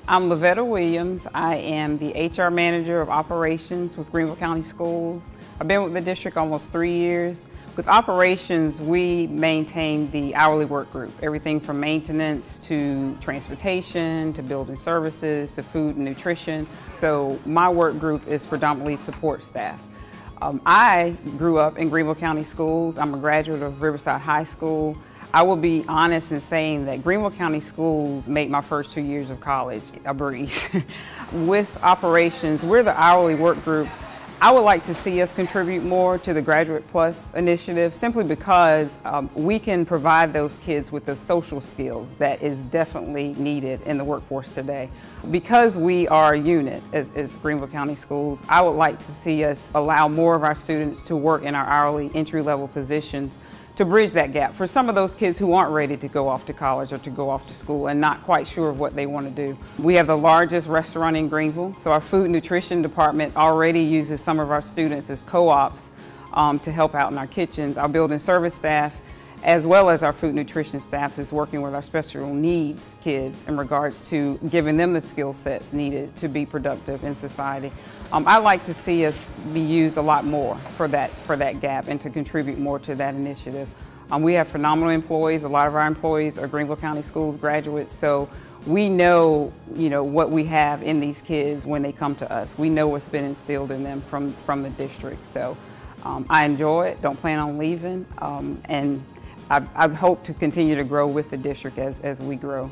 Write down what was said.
I'm Levetta Williams. I am the HR Manager of Operations with Greenville County Schools. I've been with the district almost 3 years. With operations, we maintain the hourly work group, everything from maintenance to transportation, to building services, to food and nutrition. So my work group is predominantly support staff. I grew up in Greenville County Schools. I'm a graduate of Riverside High School. I will be honest in saying that Greenville County Schools made my first 2 years of college a breeze. With operations, we're the hourly work group. I would like to see us contribute more to the Graduate Plus initiative simply because we can provide those kids with the social skills that is definitely needed in the workforce today. Because we are a unit as Greenville County Schools, I would like to see us allow more of our students to work in our hourly entry-level positions to bridge that gap for some of those kids who aren't ready to go off to college or to go off to school and not quite sure of what they want to do. We have the largest restaurant in Greenville, so our food and nutrition department already uses some of our students as co-ops to help out in our kitchens. Our building service staff, as well as our food nutrition staff, is working with our special needs kids in regards to giving them the skill sets needed to be productive in society. I'd like to see us be used a lot more for that gap and to contribute more to that initiative. We have phenomenal employees. A lot of our employees are Greenville County Schools graduates, so we know, what we have in these kids when they come to us. We know what's been instilled in them from the district. So I enjoy it, don't plan on leaving, and I hope to continue to grow with the district as we grow.